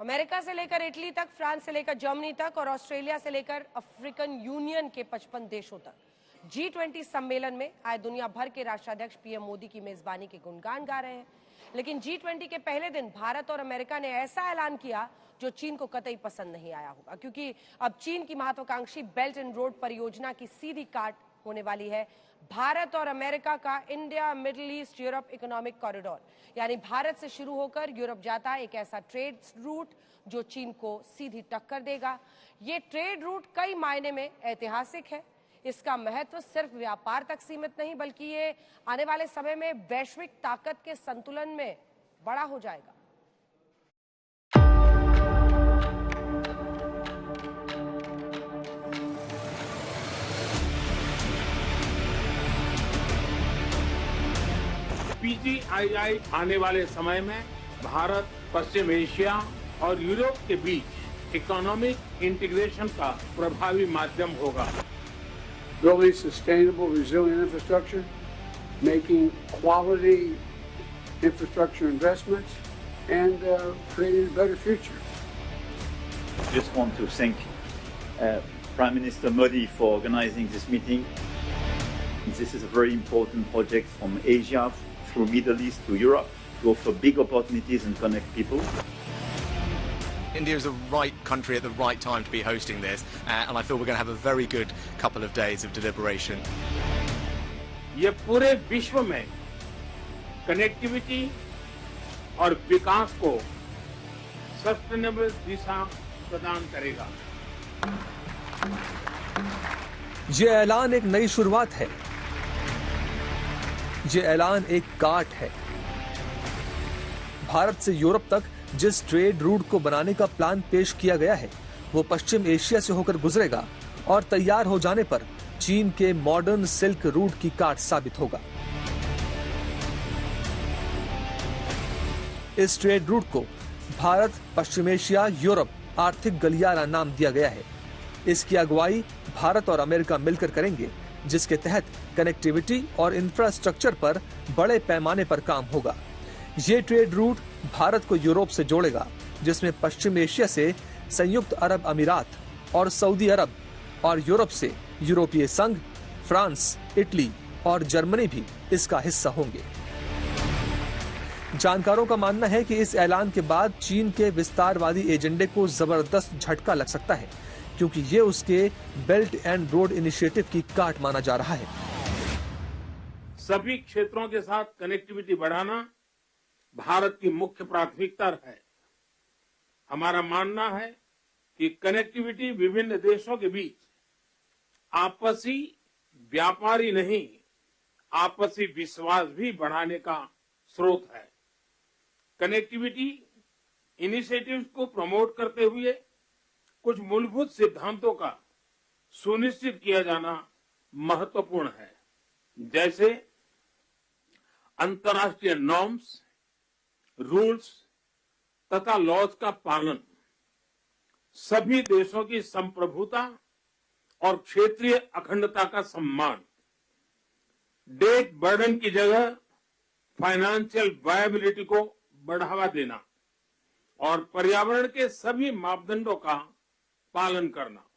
America से लेकर Italy तक, फ्रांस से लेकर जर्मनी तक और ऑस्ट्रेलिया से लेकर अफ्रीकन यूनियन के 55 देशों तक G20 सम्मेलन में आए दुनिया भर के राष्ट्राध्यक्ष पीएम मोदी की मेजबानी के गुणगान गा रहे हैं। लेकिन G20 के पहले दिन भारत और अमेरिका ने ऐसा ऐलान किया जो चीन को कतई पसंद नहीं आया होगा, क्योंकि अब चीन की महत्वाकांक्षी बेल्ट एंड रोड परियोजना की सीधी काट होने वाली है भारत और अमेरिका का India middle east Europe economic corridor, यानी भारत से शुरू होकर यूरोप जाता एक ऐसा ट्रेड रूट जो चीन को सीधी टक्कर देगा। ये ट्रेड रूट कई मायने में ऐतिहासिक है। इसका महत्व सिर्फ व्यापार तक सीमित नहीं, बल्कि ये आने वाले समय में वैश्विक ताकत के संतुलन में बड़ा हो जाएगा। PGII आने वाले समय में भारत, पश्चिम एशिया और यूरोप के बीच इकोनॉमिक इंटीग्रेशन का प्रभावी माध्यम होगा। Building sustainable, resilient infrastructure, making quality infrastructure investments, and creating a better future. I just want to thank Prime Minister Modi for organizing this meeting. This is a very important project from Asia through Middle East to Europe to offer big opportunities and connect people. India is the right country at the right time to be hosting this, and I feel we're going to have a very good couple of days of deliberation. ये पूरे विश्व में connectivity और विकास को sustainable दिशा प्रदान करेगा। ये ऐलान एक नई शुरुआत है। ये ऐलान एक गांठ है। भारत से यूरोप तक जिस ट्रेड रूट को बनाने का प्लान पेश किया गया है वो पश्चिम एशिया से होकर गुजरेगा और तैयार हो जाने पर चीन के मॉडर्न सिल्क रूट की काट साबित होगा। इस ट्रेड रूट को भारत, पश्चिम एशिया, यूरोप आर्थिक गलियारा नाम दिया गया है। इसकी अगुवाई भारत और अमेरिका मिलकर करेंगे, जिसके तहत कनेक्टिविटी और इंफ्रास्ट्रक्चर पर बड़े पैमाने पर काम होगा। ये ट्रेड रूट भारत को यूरोप से जोड़ेगा, जिसमें पश्चिम एशिया से संयुक्त अरब अमीरात और सऊदी अरब और यूरोप से यूरोपीय संघ, फ्रांस, इटली और जर्मनी भी इसका हिस्सा होंगे। जानकारों का मानना है कि इस ऐलान के बाद चीन के विस्तारवादी एजेंडे को जबरदस्त झटका लग सकता है, क्योंकि ये उसके बेल्ट एंड रोड इनिशिएटिव की काट माना जा रहा है। सभी क्षेत्रों के साथ कनेक्टिविटी बढ़ाना भारत की मुख्य प्राथमिकता है। हमारा मानना है कि कनेक्टिविटी विभिन्न देशों के बीच आपसी व्यापार ही नहीं, आपसी विश्वास भी बढ़ाने का स्रोत है। कनेक्टिविटी इनिशिएटिव्स को प्रमोट करते हुए कुछ मूलभूत सिद्धांतों का सुनिश्चित किया जाना महत्वपूर्ण है, जैसे अंतर्राष्ट्रीय नॉर्म्स, रूल्स तथा लॉज का पालन, सभी देशों की संप्रभुता और क्षेत्रीय अखंडता का सम्मान, डेट बर्डन की जगह फाइनेंशियल वायबिलिटी को बढ़ावा देना और पर्यावरण के सभी मापदंडों का पालन करना।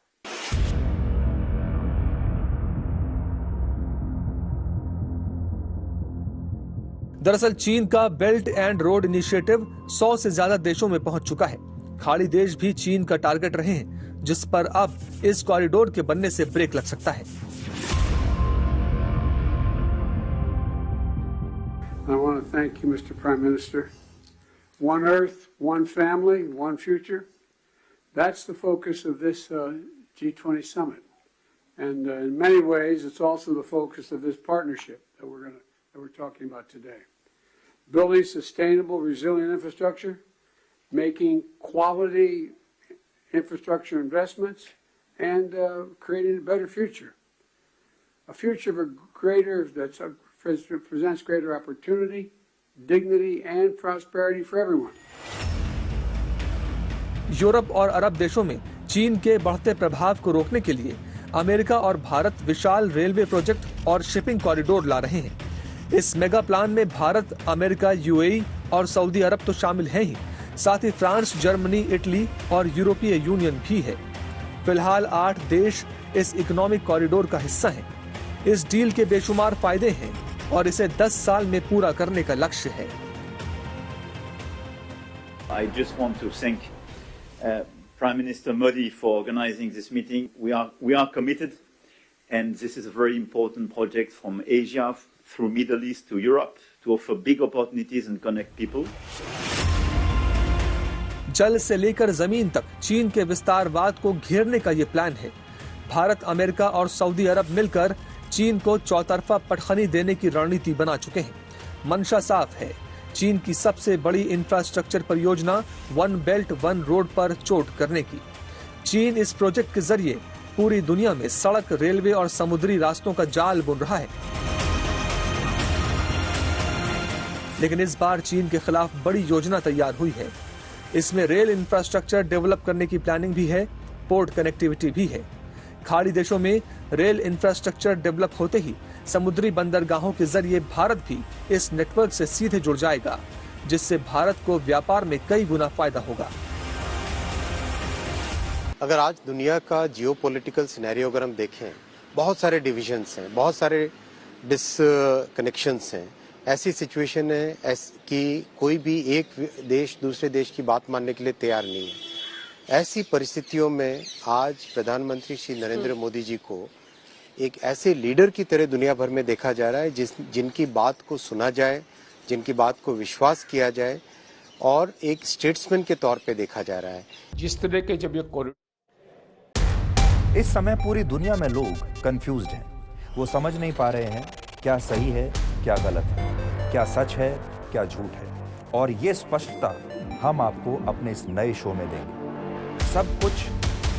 दरअसल चीन का बेल्ट एंड रोड इनिशिएटिव 100 से ज्यादा देशों में पहुंच चुका है। खाड़ी देश भी चीन का टारगेट रहे हैं, जिस पर अब इस कॉरिडोर के बनने से ब्रेक लग सकता है। I want to thank you, Mr. Prime Minister. One Earth, one family, one future. That's the focus of this G20 summit, and in many ways, it's also the focus of this partnership that we're talking about today. Building sustainable, resilient infrastructure, making quality infrastructure investments, and creating a better future. A future that presents greater opportunity, dignity, and prosperity for everyone. Europe और अरब देशों में चीन के बढ़ते प्रभाव को रोकने के लिए अमेरिका और भारत विशाल रेलवे प्रोजेक्ट और शिपिंग कॉरिडोर ला रहे हैं। इस मेगा प्लान में भारत, अमेरिका, यूएई और सऊदी अरब तो शामिल हैं ही, साथ ही फ्रांस, जर्मनी, इटली और यूरोपीय यूनियन भी है। फिलहाल 8 देश इस इकोनॉमिक कॉरिडोर का हिस्सा हैं। इस डील के बेशुमार फायदे हैं और इसे 10 साल में पूरा करने का लक्ष्य है। I just want to thank Prime Minister Modi for organizing this meeting. We are committed, and this is a very important project from Asia through Middle East to Europe to offer big opportunities and connect people. जल से लेकर जमीन तक चीन के विस्तारवाद को घेरने का ये प्लान है। भारत, अमेरिका और सऊदी अरब मिलकर चीन को चौतरफा पटखनी देने की रणनीति बना चुके हैं। मंशा साफ है, चीन की सबसे बड़ी इंफ्रास्ट्रक्चर परियोजना वन बेल्ट वन रोड पर चोट करने की। चीन इस प्रोजेक्ट के जरिए पूरी दुनिया में सड़क, रेलवे और समुद्री रास्तों का जाल बुन रहा है। लेकिन इस बार चीन के खिलाफ बड़ी योजना तैयार हुई है। इसमें रेल इंफ्रास्ट्रक्चर डेवलप करने की प्लानिंग भी है, पोर्ट कनेक्टिविटी भी है। खाड़ी देशों में रेल इंफ्रास्ट्रक्चर डेवलप होते ही समुद्री बंदरगाहों के जरिए भारत भी इस नेटवर्क से सीधे जुड़ जाएगा, जिससे भारत को व्यापार में कई गुना फायदा होगा। अगर आज दुनिया का जियोपॉलिटिकल सिनेरियो अगर हम देखें, बहुत सारे डिविजन्स हैं, बहुत सारे डिसकनेक्शंस हैं। ऐसी सिचुएशन है कि कोई भी एक देश दूसरे देश की बात मानने के लिए तैयार नहीं है। ऐसी परिस्थितियों में आज प्रधानमंत्री श्री नरेंद्र मोदी जी को एक ऐसे लीडर की तरह दुनिया भर में देखा जा रहा है जिनकी बात को सुना जाए, जिनकी बात को विश्वास किया जाए और एक स्टेट्समैन के तौर पे देखा जा रहा है। जिस तरह के जब ये इस समय पूरी दुनिया में लोग कंफ्यूज्ड हैं। वो समझ नहीं पा रहे हैं क्या सही है, क्या गलत है, क्या सच है, क्या झूठ है। और ये स्पष्टता हम आपको अपने इस नए शो में देंगे। सब कुछ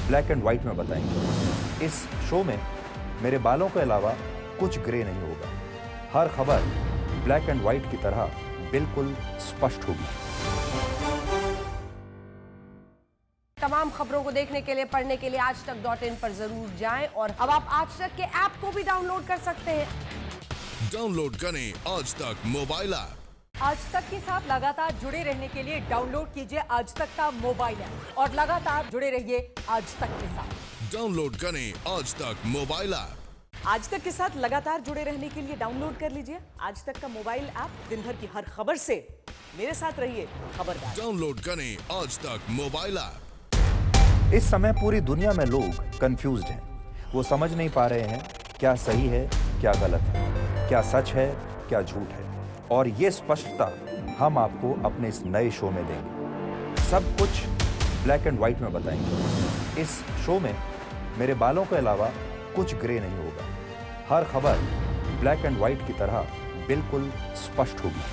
ब्लैक एंड व्हाइट में बताएंगे। इस शो में मेरे बालों के अलावा कुछ ग्रे नहीं होगा। हर खबर ब्लैक एंड व्हाइट की तरह बिल्कुल स्पष्ट होगी। तमाम खबरों को देखने के लिए, पढ़ने के लिए aajtak.in पर जरूर जाएं और अब आप आज तक के ऐप को भी डाउनलोड कर सकते हैं। डाउनलोड करें आज तक मोबाइल ऐप। आज तक के साथ लगातार जुड़े रहने के लिए डाउनलोड कीजिए आज तक का मोबाइल ऐप और लगातार जुड़े रहिए आज तक के साथ। डाउनलोड करें आज तक मोबाइल ऐप। आज तक के साथ लगातार जुड़े रहने के लिए डाउनलोड कर लीजिए आज तक का मोबाइल ऐप। दिन भर की हर खबर से मेरे साथ रहिए खबरदार। डाउनलोड करें आज तक मोबाइल ऐप। इस समय पूरी दुनिया में लोग कंफ्यूज्ड हैं। वो समझ नहीं पा रहे हैं क्या सही है, क्या गलत है, क्या सच है, क्या झूठ है। और ये स्पष्टता हम आपको अपने इस नए शो में देंगे। सब कुछ ब्लैक एंड व्हाइट में बताएंगे। इस शो में मेरे बालों के अलावा कुछ ग्रे नहीं होगा। हर खबर ब्लैक एंड व्हाइट की तरह बिल्कुल स्पष्ट होगी।